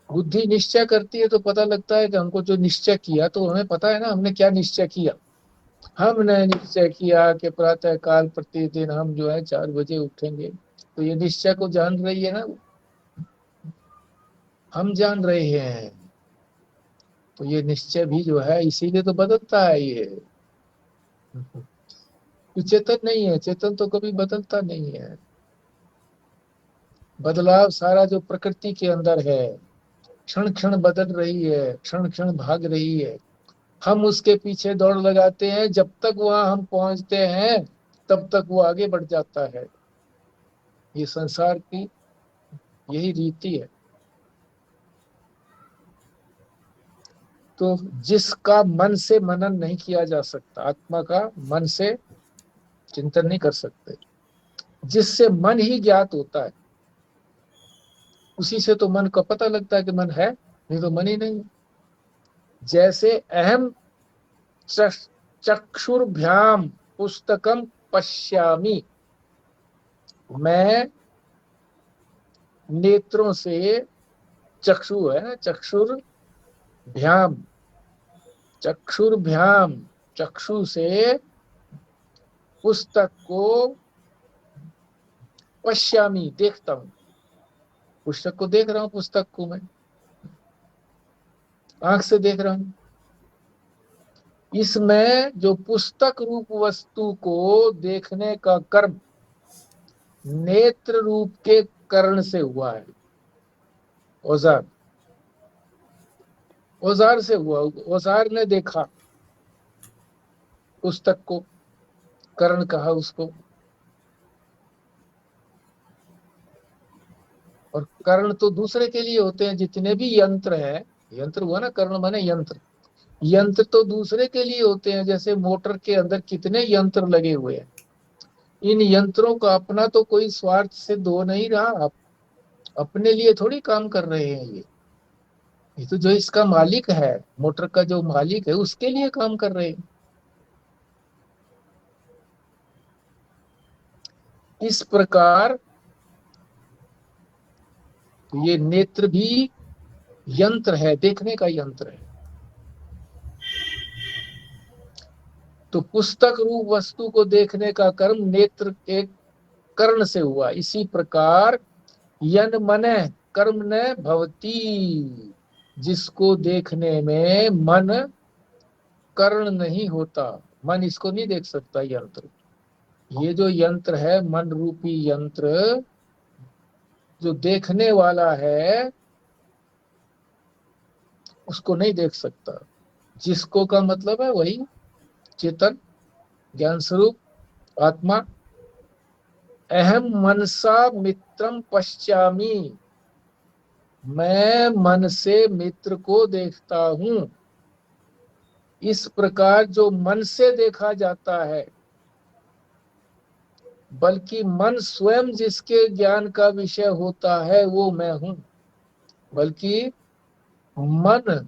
बुद्धि निश्चय करती है तो पता लगता है कि हमको जो निश्चय किया, तो हमें पता है ना हमने क्या निश्चय किया। हमने निश्चय किया कि प्रातः काल प्रतिदिन हम जो है 4 बजे उठेंगे। तो ये निश्चय को जान रही है ना, हम जान रहे हैं। तो ये निश्चय भी जो है इसीलिए तो बदलता है ये। तो चेतन नहीं है, चेतन तो कभी बदलता नहीं है। बदलाव सारा जो प्रकृति के अंदर है, क्षण क्षण बदल रही है, क्षण क्षण भाग रही है। हम उसके पीछे दौड़ लगाते हैं, जब तक वहां हम पहुंचते हैं तब तक वो आगे बढ़ जाता है। ये संसार की यही रीति है। तो जिसका मन से मनन नहीं किया जा सकता, आत्मा का मन से चिंतन नहीं कर सकते, जिससे मन ही ज्ञात होता है, उसी से तो मन का पता लगता है कि मन है, नहीं तो मन ही नहीं। जैसे अहम चक्षुर्भ्याम पुस्तकम पश्यामि, मैं नेत्रों से, चक्षु है ना, चक्षुर्भ्याम, चक्षुर्भ्याम, चक्षु से पुस्तक को पश्यामि, देखता हूं। पुस्तक को देख रहा हूं, पुस्तक को मैं आंख से देख रहा हूं। इसमें जो पुस्तक रूप वस्तु को देखने का कर्म नेत्र रूप के कर्ण से हुआ है। औजार, औजार से हुआ, औजार ने देखा पुस्तक को, कर्ण कहा उसको। और कर्ण तो दूसरे के लिए होते हैं, जितने भी यंत्र है, यंत्र हुआ ना, कर्ण माने यंत्र, यंत्र तो दूसरे के लिए होते हैं। जैसे मोटर के अंदर कितने यंत्र लगे हुए हैं, इन यंत्रों का अपना तो कोई स्वार्थ सिद्ध हो नहीं रहा, अपने लिए थोड़ी काम कर रहे हैं। ये तो जो इसका मालिक है, मोटर का जो मालिक है, उसके लिए काम कर रहे हैं। इस प्रकार ये नेत्र भी यंत्र है, देखने का यंत्र है। तो पुस्तक रूप वस्तु को देखने का कर्म नेत्र के कर्ण से हुआ। इसी प्रकार यन मने कर्म न भवती, जिसको देखने में मन कर्ण नहीं होता, मन इसको नहीं देख सकता यंत्र। ये जो यंत्र है, मन रूपी यंत्र, जो देखने वाला है उसको नहीं देख सकता। जिसको का मतलब है वही चेतन, ज्ञान स्वरूप आत्मा। अहम मनसा मित्रम पश्चामी, मैं मन से मित्र को देखता हूं। इस प्रकार जो मन से देखा जाता है, बल्कि मन स्वयं जिसके ज्ञान का विषय होता है वो मैं हूं। बल्कि मन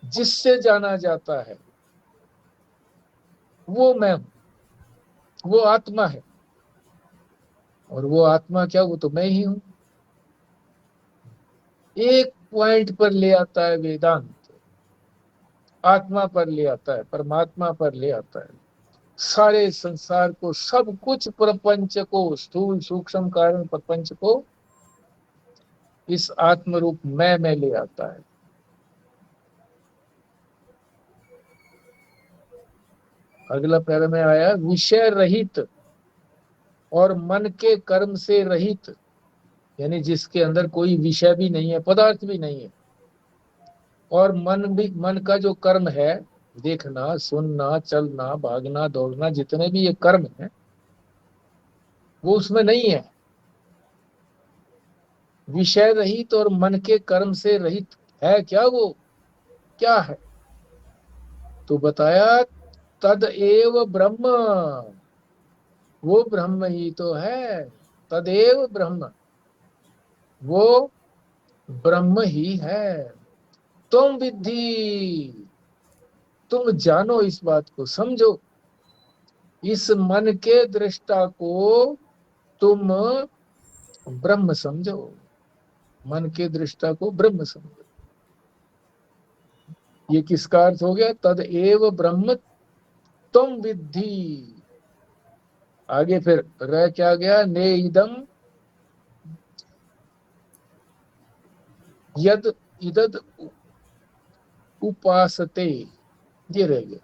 जिससे जाना जाता है वो मैं हूं, वो आत्मा है। और वो आत्मा क्या, वो तो मैं ही हूं। एक पॉइंट पर ले आता है वेदांत, आत्मा पर ले आता है, परमात्मा पर ले आता है। सारे संसार को, सब कुछ प्रपंच को, स्थूल सूक्ष्म कारण प्रपंच को इस आत्म रूप मैं में ले आता है। अगला पैरा में आया विषय रहित और मन के कर्म से रहित, यानी जिसके अंदर कोई विषय भी नहीं है, पदार्थ भी नहीं है। और मन का जो कर्म है, देखना, सुनना, चलना, भागना, दौड़ना, जितने भी ये कर्म है वो उसमें नहीं है। विषय रहित और मन के कर्म से रहित है क्या वो? क्या है? तो बताया तद एव ब्रह्म, वो ब्रह्म ही तो है। तदेव ब्रह्म, वो ब्रह्म ही है। तुम विद्धि, तुम जानो, इस बात को समझो। इस मन के दृष्टा को तुम ब्रह्म समझो, मन के दृष्टा को ब्रह्म समझो। ये किसका अर्थ हो गया? तद एव ब्रह्म तुम विद्धि। आगे फिर रह क्या गया? ने इदम यद इदद उपासते, ये रह गया।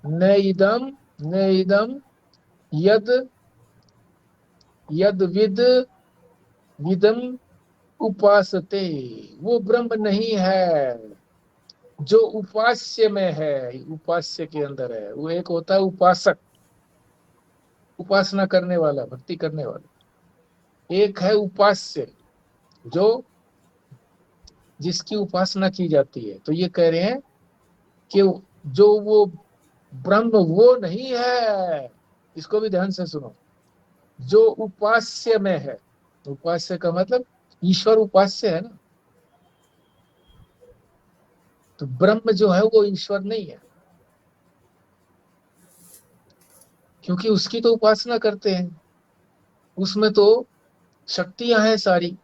न इदम यद यद विदम उपासते, वो ब्रह्म नहीं है जो उपास्य में है, उपास्य के अंदर है। वो एक होता है उपासक, उपासना करने वाला, भक्ति करने वाला। एक है उपास्य, जो जिसकी उपासना की जाती है। तो ये कह रहे हैं कि जो वो ब्रह्म वो नहीं है, इसको भी ध्यान से सुनो, जो उपास्य में है। उपास्य का मतलब ईश्वर उपास्य है ना, तो ब्रह्म जो है वो ईश्वर नहीं है, क्योंकि उसकी तो उपासना करते हैं, उसमें तो शक्तियां हैं सारी,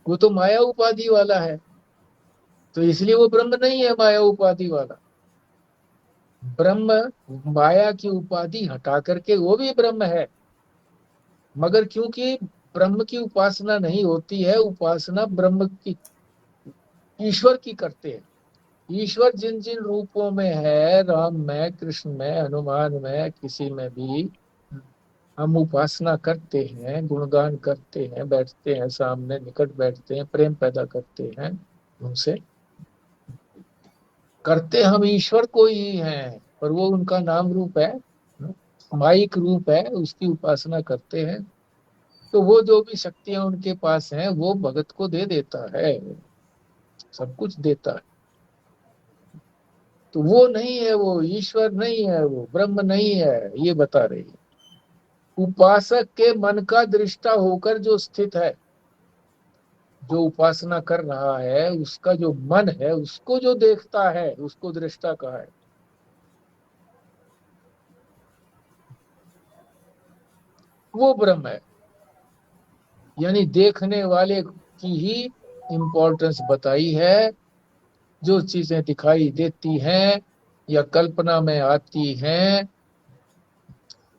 वो तो माया उपाधि वाला है, तो इसलिए वो ब्रह्म नहीं है माया उपाधि वाला। ब्रह्म माया की उपाधि हटा करके वो भी ब्रह्म है, मगर क्योंकि ब्रह्म की उपासना नहीं होती है, उपासना ब्रह्म की, ईश्वर की करते हैं। ईश्वर जिन जिन रूपों में है, राम में, कृष्ण में, हनुमान में, किसी में भी हम उपासना करते हैं, गुणगान करते हैं, बैठते हैं सामने, निकट बैठते हैं, प्रेम पैदा करते हैं उनसे, करते हम ईश्वर को ही हैं, पर वो उनका नाम रूप है, माइक रूप है, उसकी उपासना करते हैं। तो वो जो भी शक्तियां उनके पास हैं वो भगत को दे देता है, सब कुछ देता है। तो वो नहीं है, वो ईश्वर नहीं है, वो ब्रह्म नहीं है, ये बता रही है। उपासक के मन का दृष्टा होकर जो स्थित है, जो उपासना कर रहा है, उसका जो मन है, उसको जो देखता है, उसको दृष्टा कहा है। वो ब्रह्म है, यानी देखने वाले की ही इंपॉर्टेंस बताई है। जो चीजें दिखाई देती हैं या कल्पना में आती हैं,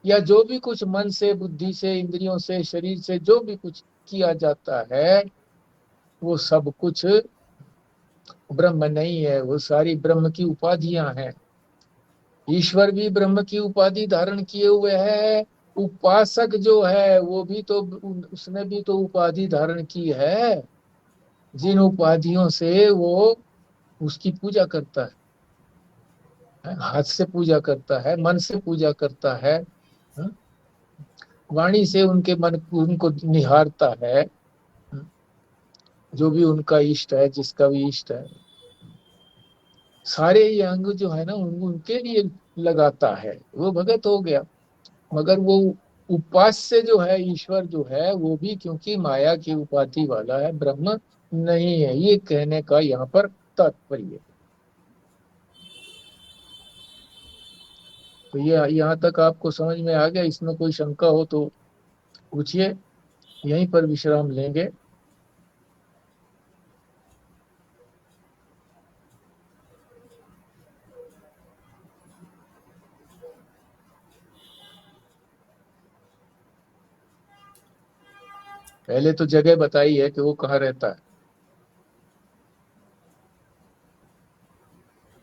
या जो भी कुछ मन से, बुद्धि से, इंद्रियों से, शरीर से जो भी कुछ किया जाता है, वो सब कुछ ब्रह्म नहीं है, वो सारी ब्रह्म की उपाधियां हैं। ईश्वर भी ब्रह्म की उपाधि धारण किए हुए है। उपासक जो है वो भी तो, उसने भी तो उपाधि धारण की है, जिन उपाधियों से वो उसकी पूजा करता है। हाथ से पूजा करता है, मन से पूजा करता है, वाणी से उनके मन उनको निहारता है, जो भी उनका इष्ट है, जिसका भी इष्ट है। सारे ये अंग जो है ना उनके लिए लगाता है, वो भगत हो गया। मगर वो उपास्य जो है ईश्वर जो है वो भी क्योंकि माया की उपाधि वाला है, ब्रह्म नहीं है, ये कहने का यहाँ पर तात्पर्य है। तो ये यहाँ तक आपको समझ में आ गया? इसमें कोई शंका हो तो पूछिए, यहीं पर विश्राम लेंगे। पहले तो जगह बताई है कि वो कहाँ रहता है।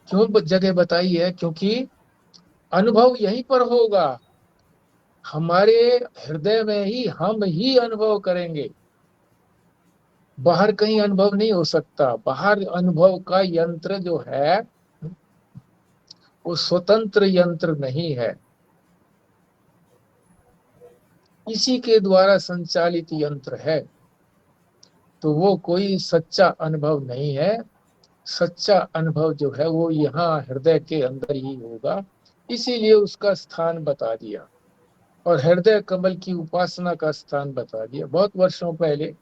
क्यों जगह बताई है? क्योंकि अनुभव यहीं पर होगा, हमारे हृदय में ही हम ही अनुभव करेंगे, बाहर कहीं अनुभव नहीं हो सकता। बाहर अनुभव का यंत्र जो है वो स्वतंत्र यंत्र नहीं है, इसी के द्वारा संचालित यंत्र है। तो वो कोई सच्चा अनुभव नहीं है। सच्चा अनुभव जो है वो यहाँ हृदय के अंदर ही होगा, इसीलिए उसका स्थान बता दिया और हृदय कमल की उपासना का स्थान बता दिया। बहुत वर्षों पहले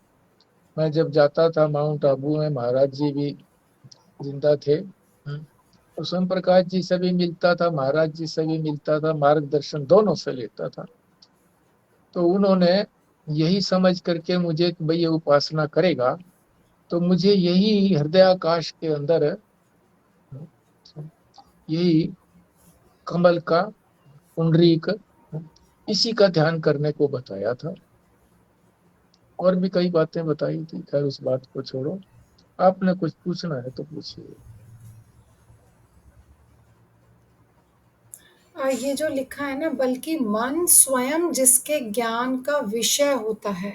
मैं जब जाता था माउंट आबू में, महाराज जी भी जिंदा थे, तो स्वयं प्रकाश जी से भी मिलता था, महाराज जी से भी मिलता था, मार्गदर्शन दोनों से लेता था। तो उन्होंने यही समझ करके मुझे कि भाई ये उपासना करेगा तो मुझे यही हृदयाकाश के अंदर यही कमल का पुंडरीक इसी का ध्यान करने को बताया था। और भी कई बातें बताई थी, खैर उस बात को छोड़ो। आपने कुछ पूछना है तो पूछिए। ये जो लिखा है ना, बल्कि मन स्वयं जिसके ज्ञान का विषय होता है,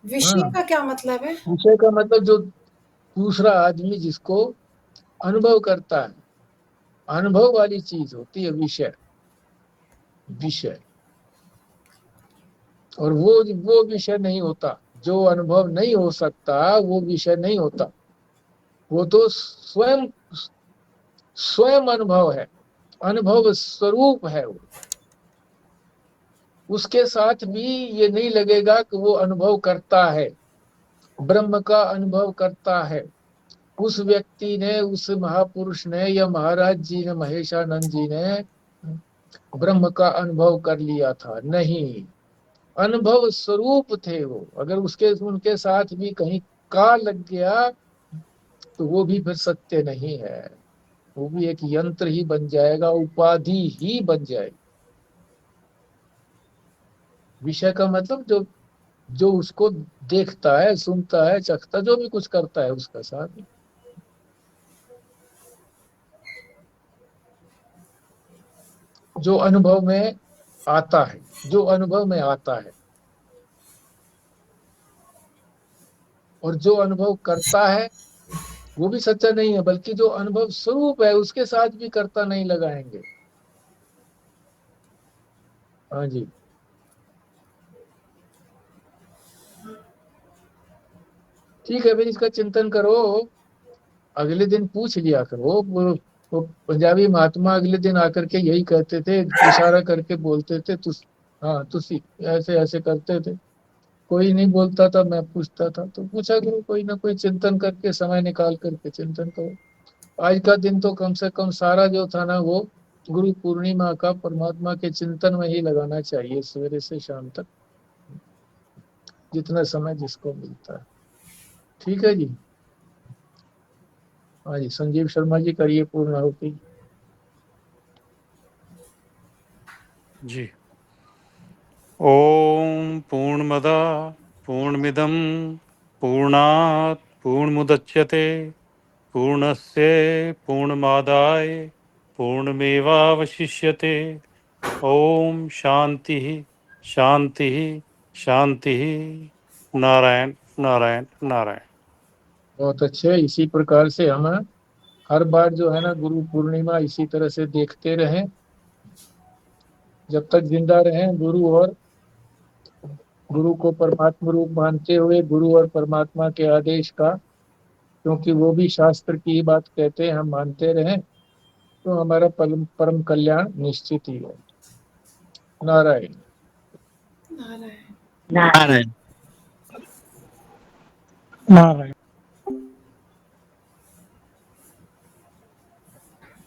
विषय हाँ, का क्या मतलब है? विषय का मतलब जो दूसरा आदमी जिसको अनुभव करता है, अनुभव वाली चीज होती है विषय। विषय और वो विषय नहीं होता, जो अनुभव नहीं हो सकता वो विषय नहीं होता। वो तो स्वयं स्वयं अनुभव है, अनुभव स्वरूप है वो। उसके साथ भी ये नहीं लगेगा कि वो अनुभव करता है, ब्रह्म का अनुभव करता है। उस व्यक्ति ने, उस महापुरुष ने या महाराज जी ने, महेशानंद जी ने ब्रह्म का अनुभव कर लिया था, नहीं। अनुभव स्वरूप थे वो। अगर उसके उनके साथ भी कहीं का लग गया तो वो भी फिर सत्य नहीं है, वो भी एक यंत्र ही बन जाएगा, उपाधि ही बन जाएगी। विषय का मतलब जो जो उसको देखता है, सुनता है, चखता, जो भी कुछ करता है उसका साथ। जो अनुभव में आता है, जो अनुभव में आता है, और जो अनुभव करता है वो भी सच्चा नहीं है, बल्कि जो अनुभव स्वरूप है उसके साथ भी करता नहीं लगाएंगे। हाँ जी, ठीक है, फिर इसका चिंतन करो। अगले दिन पूछ लिया करो। वो पंजाबी महात्मा अगले दिन आकर के यही कहते थे, इशारा करके बोलते थे, हाँ तुसी ऐसे ऐसे करते थे। कोई नहीं बोलता था, मैं पूछता था, तो पूछा करो, कोई ना कोई चिंतन करके, समय निकाल करके चिंतन करो। आज का दिन तो कम से कम सारा जो था ना वो गुरु पूर्णिमा का परमात्मा के चिंतन में ही लगाना चाहिए, सवेरे से शाम तक, जितना समय जिसको मिलता है। ठीक है जी। हाँ जी, संजीव शर्मा जी करिए पूर्ण आहुति। जी। ओम पूर्णमदा पूर्णमिदं पूर्णात् पूर्णमुदच्यते पूर्णस्य पूर्णमादाय पूर्णमेवावशिष्यते। ओम शांति शांति शांति। नारायण नारायण नारायण। बहुत अच्छे। इसी प्रकार से हम हर बार जो है ना गुरु पूर्णिमा इसी तरह से देखते रहें, जब तक जिंदा रहें, गुरु को परमात्मा रूप मानते हुए, गुरु और परमात्मा के आदेश का, क्योंकि वो भी शास्त्र की ही बात कहते हैं, हम मानते रहें। तो हमारा परम परम कल्याण निश्चित ही है। नारायण। नारायण। नारायण। नारायण।